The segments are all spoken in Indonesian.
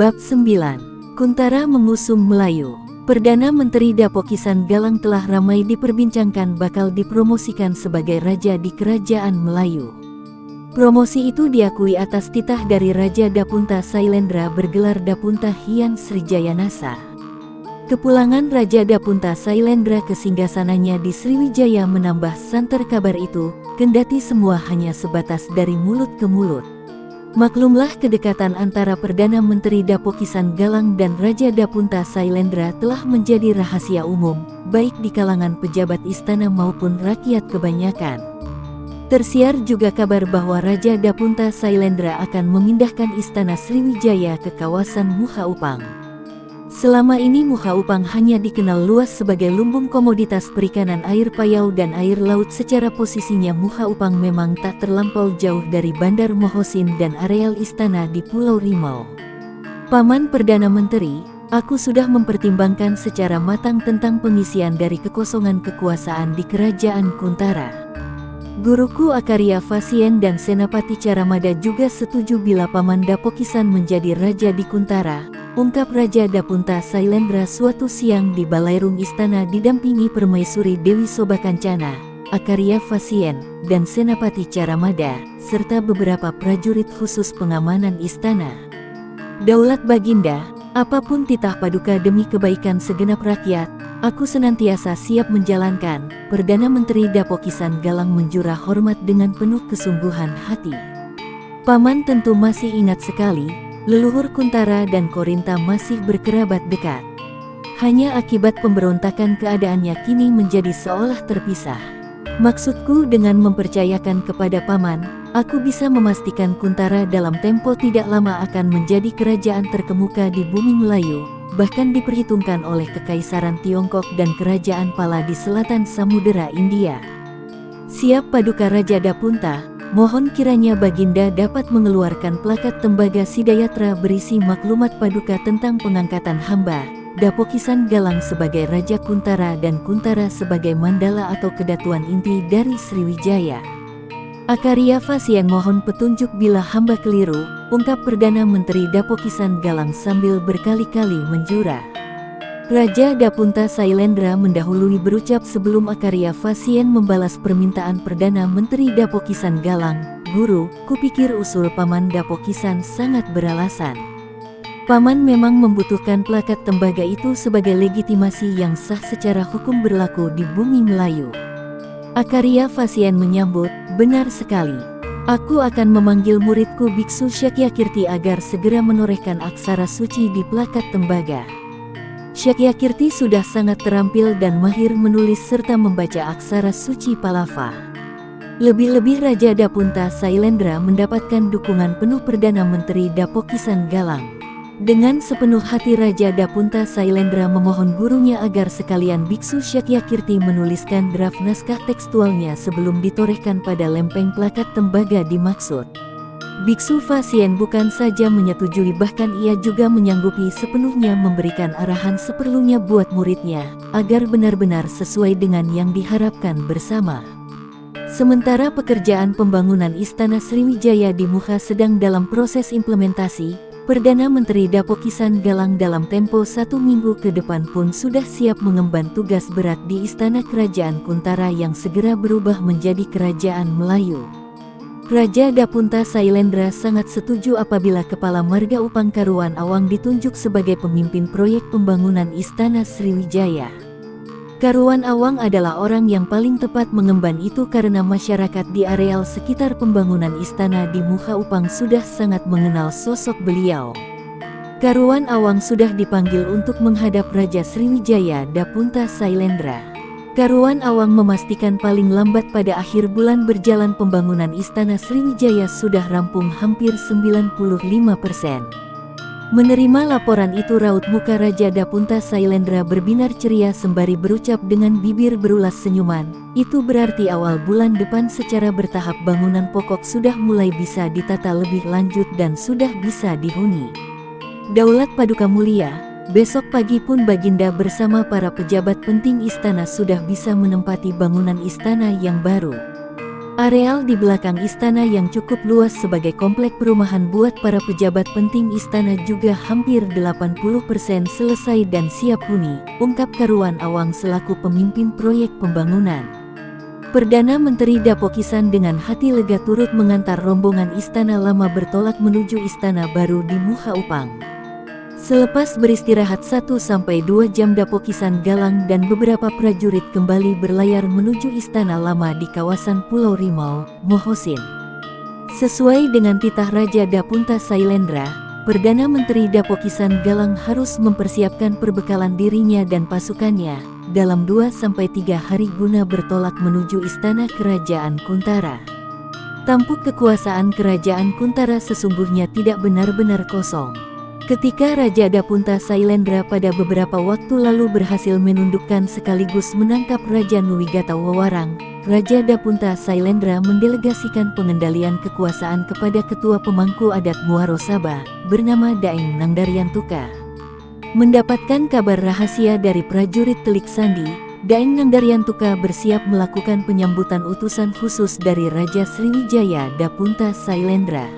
Bab 9. Kuntara mengusung Melayu. Perdana Menteri Dapokisan Galang telah ramai diperbincangkan bakal dipromosikan sebagai raja di Kerajaan Melayu. Promosi itu diakui atas titah dari Raja Dapunta Sailendra bergelar Dapunta Hyang Srijayanasa. Kepulangan Raja Dapunta Sailendra ke singgasananya di Sriwijaya menambah santer kabar itu, kendati semua hanya sebatas dari mulut ke mulut. Maklumlah kedekatan antara Perdana Menteri Dapokisan Galang dan Raja Dapunta Sailendra telah menjadi rahasia umum, baik di kalangan pejabat istana maupun rakyat kebanyakan. Tersiar juga kabar bahwa Raja Dapunta Sailendra akan memindahkan istana Sriwijaya ke kawasan Muha Upang. Selama ini Muha Upang hanya dikenal luas sebagai lumbung komoditas perikanan air payau dan air laut. Secara posisinya Muha Upang memang tak terlampau jauh dari Bandar Mohosin dan areal istana di Pulau Rimau. Paman Perdana Menteri, aku sudah mempertimbangkan secara matang tentang pengisian dari kekosongan kekuasaan di Kerajaan Kuntara. Guruku Akarya Fasien dan Senapati Caramada juga setuju bila Paman Dapokisan menjadi raja di Kuntara, ungkap Raja Dapunta Sailendra suatu siang di Balairung Istana didampingi Permaisuri Dewi Sobakancana, Akarya Fasien, dan Senapati Caramada, serta beberapa prajurit khusus pengamanan istana. Daulat Baginda, apapun titah paduka demi kebaikan segenap rakyat, aku senantiasa siap menjalankan. Perdana Menteri Dapokisan Galang menjurah hormat dengan penuh kesungguhan hati. Paman tentu masih ingat sekali, leluhur Kuntara dan Korinta masih berkerabat dekat. Hanya akibat pemberontakan keadaannya kini menjadi seolah terpisah. Maksudku dengan mempercayakan kepada Paman, aku bisa memastikan Kuntara dalam tempo tidak lama akan menjadi kerajaan terkemuka di bumi Melayu, bahkan diperhitungkan oleh Kekaisaran Tiongkok dan Kerajaan Pala di selatan Samudera India. Siap Paduka Raja Dapunta, mohon kiranya Baginda dapat mengeluarkan plakat Tembaga Sidayatra berisi maklumat Paduka tentang pengangkatan hamba, Dapokisan Galang sebagai Raja Kuntara dan Kuntara sebagai mandala atau kedatuan inti dari Sriwijaya. Akarya Fasien mohon petunjuk bila hamba keliru, ungkap Perdana Menteri Dapokisan Galang sambil berkali-kali menjura. Raja Dapunta Sailendra mendahului berucap sebelum Akarya Fasien membalas permintaan Perdana Menteri Dapokisan Galang. Guru, kupikir usul Paman Dapokisan sangat beralasan. Paman memang membutuhkan plakat tembaga itu sebagai legitimasi yang sah secara hukum berlaku di bumi Melayu. Akarya Fasien menyambut, benar sekali. Aku akan memanggil muridku Biksu Syakyakirti agar segera menorehkan aksara suci di plakat tembaga. Syakyakirti sudah sangat terampil dan mahir menulis serta membaca aksara suci Palava. Lebih-lebih Raja Dapunta Sailendra mendapatkan dukungan penuh Perdana Menteri Dapokisan Galang. Dengan sepenuh hati Raja Dapunta Sailendra memohon gurunya agar sekalian Biksu Syakyakirti menuliskan draft naskah tekstualnya sebelum ditorehkan pada lempeng plakat tembaga dimaksud. Biksu Fasien bukan saja menyetujui, bahkan ia juga menyanggupi sepenuhnya memberikan arahan seperlunya buat muridnya, agar benar-benar sesuai dengan yang diharapkan bersama. Sementara pekerjaan pembangunan Istana Sriwijaya di Muha sedang dalam proses implementasi, Perdana Menteri Dapokisan Galang dalam tempo 1 minggu ke depan pun sudah siap mengemban tugas berat di Istana Kerajaan Kuntara yang segera berubah menjadi Kerajaan Melayu. Raja Dapunta Sailendra sangat setuju apabila Kepala Marga Upang Karuan Awang ditunjuk sebagai pemimpin proyek pembangunan Istana Sriwijaya. Karuan Awang adalah orang yang paling tepat mengemban itu karena masyarakat di areal sekitar pembangunan istana di Muha Upang sudah sangat mengenal sosok beliau. Karuan Awang sudah dipanggil untuk menghadap Raja Sriwijaya Dapunta Sailendra. Karuan Awang memastikan paling lambat pada akhir bulan berjalan pembangunan istana Sriwijaya sudah rampung hampir 95%. Menerima laporan itu raut muka Raja Dapunta Sailendra berbinar ceria sembari berucap dengan bibir berulas senyuman, itu berarti awal bulan depan secara bertahap bangunan pokok sudah mulai bisa ditata lebih lanjut dan sudah bisa dihuni. Daulat Paduka Mulia, besok pagi pun Baginda bersama para pejabat penting istana sudah bisa menempati bangunan istana yang baru. Areal di belakang istana yang cukup luas sebagai komplek perumahan buat para pejabat penting istana juga hampir 80% selesai dan siap huni, ungkap Karuan Awang selaku pemimpin proyek pembangunan. Perdana Menteri Dapokisan dengan hati lega turut mengantar rombongan Istana Lama bertolak menuju Istana Baru di Muha Upang. Selepas beristirahat 1-2 jam, Dapokisan Galang dan beberapa prajurit kembali berlayar menuju Istana Lama di kawasan Pulau Rimau, Mohosin. Sesuai dengan titah Raja Dapunta Sailendra, Perdana Menteri Dapokisan Galang harus mempersiapkan perbekalan dirinya dan pasukannya dalam 2-3 hari guna bertolak menuju Istana Kerajaan Kuntara. Tampuk kekuasaan Kerajaan Kuntara sesungguhnya tidak benar-benar kosong. Ketika Raja Dapunta Sailendra pada beberapa waktu lalu berhasil menundukkan sekaligus menangkap Raja Nuwigata Wawarang, Raja Dapunta Sailendra mendelegasikan pengendalian kekuasaan kepada Ketua Pemangku Adat Muaro Sabah, bernama Daeng Nangdaryantuka. Mendapatkan kabar rahasia dari prajurit Telik Sandi, Daeng Nangdaryantuka bersiap melakukan penyambutan utusan khusus dari Raja Sriwijaya Dapunta Sailendra.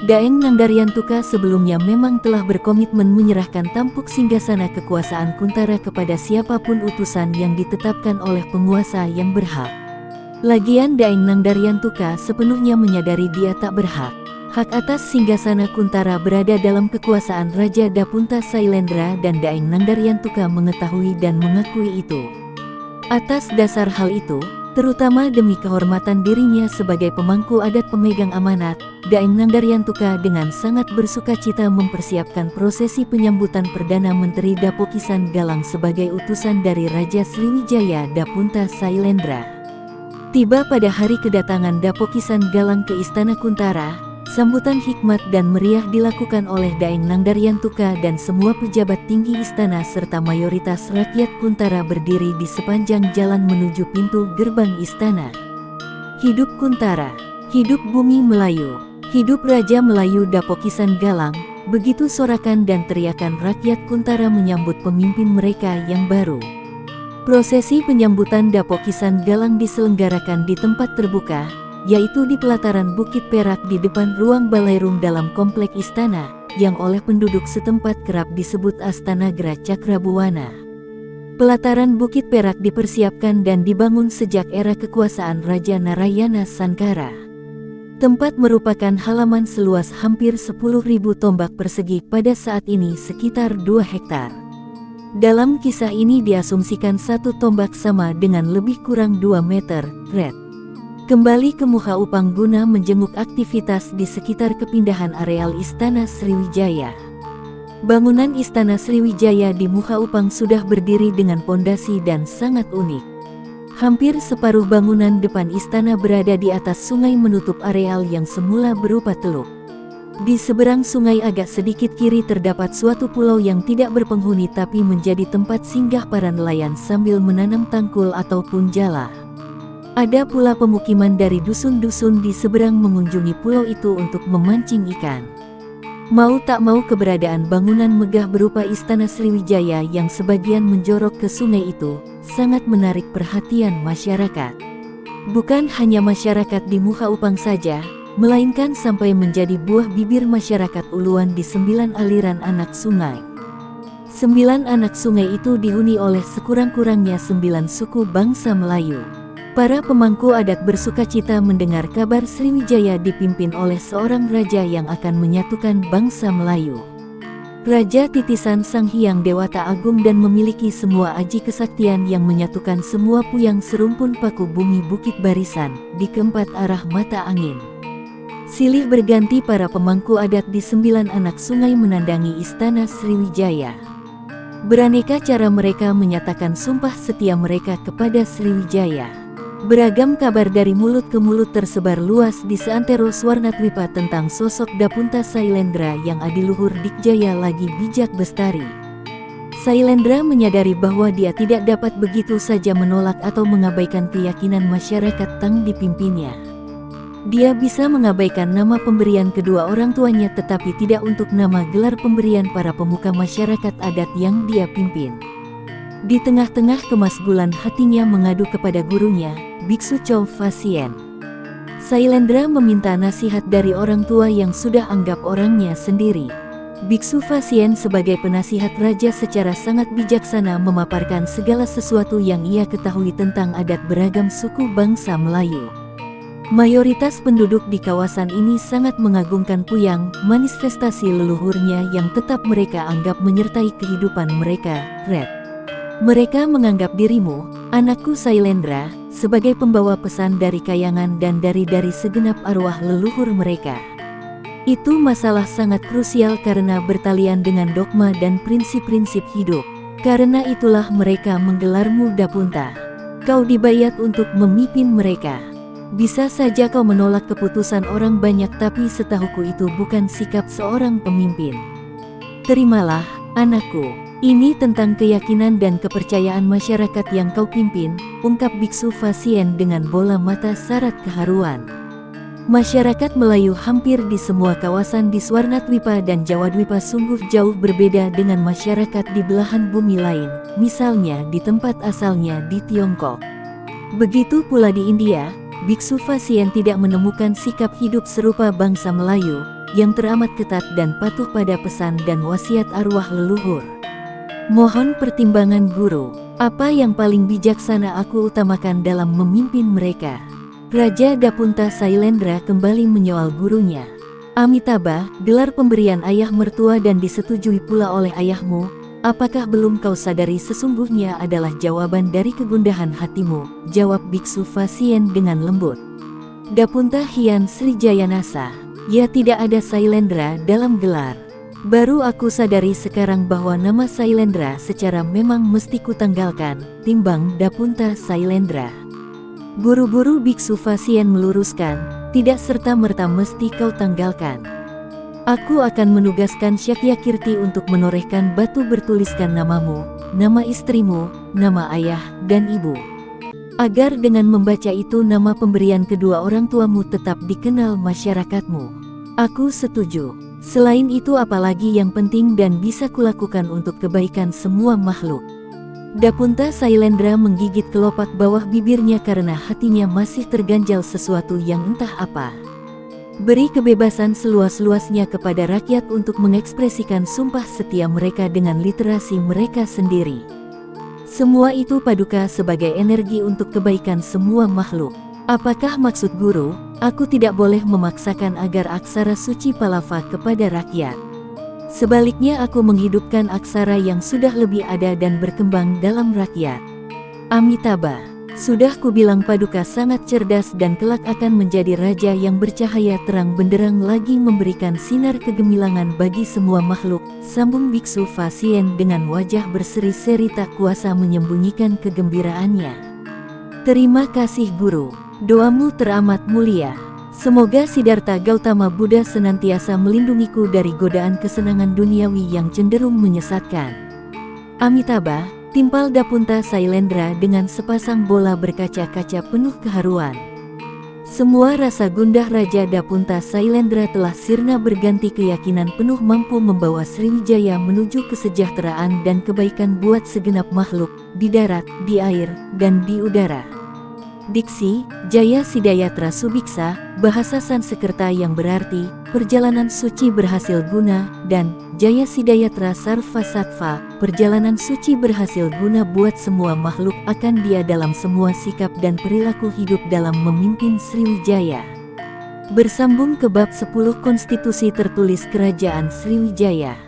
Daeng Nangdaryantuka sebelumnya memang telah berkomitmen menyerahkan tampuk singgasana kekuasaan Kuntara kepada siapapun utusan yang ditetapkan oleh penguasa yang berhak. Lagian Daeng Nangdaryantuka sepenuhnya menyadari dia tak berhak. Hak atas singgasana Kuntara berada dalam kekuasaan Raja Dapunta Sailendra dan Daeng Nangdaryantuka mengetahui dan mengakui itu. Atas dasar hal itu, terutama demi kehormatan dirinya sebagai pemangku adat pemegang amanat, Daeng Nangdaryantuka dengan sangat bersukacita mempersiapkan prosesi penyambutan Perdana Menteri Dapokisan Galang sebagai utusan dari Raja Sriwijaya Dapunta Sailendra. Tiba pada hari kedatangan Dapokisan Galang ke Istana Kuntara, sambutan hikmat dan meriah dilakukan oleh Daeng Nangdaryantuka dan semua pejabat tinggi istana serta mayoritas rakyat Kuntara berdiri di sepanjang jalan menuju pintu gerbang istana. Hidup Kuntara, hidup bumi Melayu, hidup Raja Melayu Dapokisan Galang, begitu sorakan dan teriakan rakyat Kuntara menyambut pemimpin mereka yang baru. Prosesi penyambutan Dapokisan Galang diselenggarakan di tempat terbuka, yaitu di pelataran Bukit Perak di depan ruang balairung dalam komplek istana, yang oleh penduduk setempat kerap disebut Astanagra Cakrabuana. Pelataran Bukit Perak dipersiapkan dan dibangun sejak era kekuasaan Raja Narayana Sankara. Tempat merupakan halaman seluas hampir 10.000 tombak persegi pada saat ini sekitar 2 hektar. Dalam kisah ini diasumsikan satu tombak sama dengan lebih kurang 2 meter, red. Kembali ke Muha Upang guna menjenguk aktivitas di sekitar kepindahan areal Istana Sriwijaya. Bangunan Istana Sriwijaya di Muha Upang sudah berdiri dengan pondasi dan sangat unik. Hampir separuh bangunan depan istana berada di atas sungai menutup areal yang semula berupa teluk. Di seberang sungai agak sedikit kiri terdapat suatu pulau yang tidak berpenghuni tapi menjadi tempat singgah para nelayan sambil menanam tangkul ataupun jala. Ada pula pemukiman dari dusun-dusun di seberang mengunjungi pulau itu untuk memancing ikan. Mau tak mau keberadaan bangunan megah berupa Istana Sriwijaya yang sebagian menjorok ke sungai itu sangat menarik perhatian masyarakat. Bukan hanya masyarakat di Muha Upang saja, melainkan sampai menjadi buah bibir masyarakat uluan di 9 aliran anak sungai. 9 anak sungai itu dihuni oleh sekurang-kurangnya 9 suku bangsa Melayu. Para pemangku adat bersukacita mendengar kabar Sriwijaya dipimpin oleh seorang raja yang akan menyatukan bangsa Melayu. Raja titisan Sang Hyang Dewata Agung dan memiliki semua aji kesaktian yang menyatukan semua puyang serumpun paku bumi Bukit Barisan di keempat arah mata angin. Silih berganti para pemangku adat di 9 anak sungai menandangi Istana Sriwijaya. Beraneka cara mereka menyatakan sumpah setia mereka kepada Sriwijaya. Beragam kabar dari mulut ke mulut tersebar luas di seantero Swarnatwipa tentang sosok Dapunta Sailendra yang adiluhur dikjaya lagi bijak bestari. Sailendra menyadari bahwa dia tidak dapat begitu saja menolak atau mengabaikan keyakinan masyarakat Tang dipimpinnya. Dia bisa mengabaikan nama pemberian kedua orang tuanya tetapi tidak untuk nama gelar pemberian para pemuka masyarakat adat yang dia pimpin. Di tengah-tengah kemasgulan hatinya mengadu kepada gurunya, Biksu Chow Fasien. Sailendra meminta nasihat dari orang tua yang sudah anggap orangnya sendiri. Biksu Fasien sebagai penasihat raja secara sangat bijaksana memaparkan segala sesuatu yang ia ketahui tentang adat beragam suku bangsa Melayu. Mayoritas penduduk di kawasan ini sangat mengagungkan Puyang, manifestasi leluhurnya yang tetap mereka anggap menyertai kehidupan mereka. Red. Mereka menganggap dirimu, anakku Sailendra, sebagai pembawa pesan dari kayangan dan dari segenap arwah leluhur mereka. Itu masalah sangat krusial karena bertalian dengan dogma dan prinsip-prinsip hidup. Karena itulah mereka menggelarmu Dapunta. Kau dibayat untuk memimpin mereka. Bisa saja kau menolak keputusan orang banyak, tapi setahuku itu bukan sikap seorang pemimpin. Terimalah, anakku. Ini tentang keyakinan dan kepercayaan masyarakat yang kau pimpin, ungkap Biksu Fasien dengan bola mata syarat keharuan. Masyarakat Melayu hampir di semua kawasan di Swarnadwipa dan Jawadwipa sungguh jauh berbeda dengan masyarakat di belahan bumi lain, misalnya di tempat asalnya di Tiongkok. Begitu pula di India, Biksu Fasien tidak menemukan sikap hidup serupa bangsa Melayu, yang teramat ketat dan patuh pada pesan dan wasiat arwah leluhur. Mohon pertimbangan guru, apa yang paling bijaksana aku utamakan dalam memimpin mereka? Raja Dapunta Sailendra kembali menyoal gurunya. Amitabha, gelar pemberian ayah mertua dan disetujui pula oleh ayahmu, apakah belum kau sadari sesungguhnya adalah jawaban dari kegundahan hatimu, jawab Biksu Fasien dengan lembut. Dapunta Hyang Srijayanasa, ya tidak ada Sailendra dalam gelar. Baru aku sadari sekarang bahwa nama Sailendra secara memang mesti kutanggalkan, timbang Dapunta Sailendra. Buru-buru Biksu Fasien meluruskan, tidak serta-merta mesti kau tanggalkan. Aku akan menugaskan Syakyakirti untuk menorehkan batu bertuliskan namamu, nama istrimu, nama ayah, dan ibu. Agar dengan membaca itu nama pemberian kedua orang tuamu tetap dikenal masyarakatmu. Aku setuju. Selain itu apalagi yang penting dan bisa kulakukan untuk kebaikan semua makhluk? Dapunta Sailendra menggigit kelopak bawah bibirnya karena hatinya masih terganjal sesuatu yang entah apa. Beri kebebasan seluas-luasnya kepada rakyat untuk mengekspresikan sumpah setia mereka dengan literasi mereka sendiri. Semua itu paduka sebagai energi untuk kebaikan semua makhluk. Apakah maksud guru, aku tidak boleh memaksakan agar aksara suci Palava kepada rakyat? Sebaliknya aku menghidupkan aksara yang sudah lebih ada dan berkembang dalam rakyat. Amitabha, sudah kubilang paduka sangat cerdas dan kelak akan menjadi raja yang bercahaya terang benderang lagi memberikan sinar kegemilangan bagi semua makhluk, sambung Biksu Fasien dengan wajah berseri-seri tak kuasa menyembunyikan kegembiraannya. Terima kasih guru, doamu teramat mulia. Semoga Siddhartha Gautama Buddha senantiasa melindungiku dari godaan kesenangan duniawi yang cenderung menyesatkan. Amitabha, timpal Dapunta Sailendra dengan sepasang bola berkaca-kaca penuh keharuan. Semua rasa gundah Raja Dapunta Sailendra telah sirna berganti keyakinan penuh mampu membawa Sriwijaya menuju kesejahteraan dan kebaikan buat segenap makhluk, di darat, di air, dan di udara. Diksi, Jaya Sidayatra Subiksa, bahasa Sanskerta yang berarti, perjalanan suci berhasil guna, dan Jaya Sidayatra Sarva Sattva, perjalanan suci berhasil guna buat semua makhluk akan dia dalam semua sikap dan perilaku hidup dalam memimpin Sriwijaya. Bersambung ke bab 10 Konstitusi tertulis Kerajaan Sriwijaya.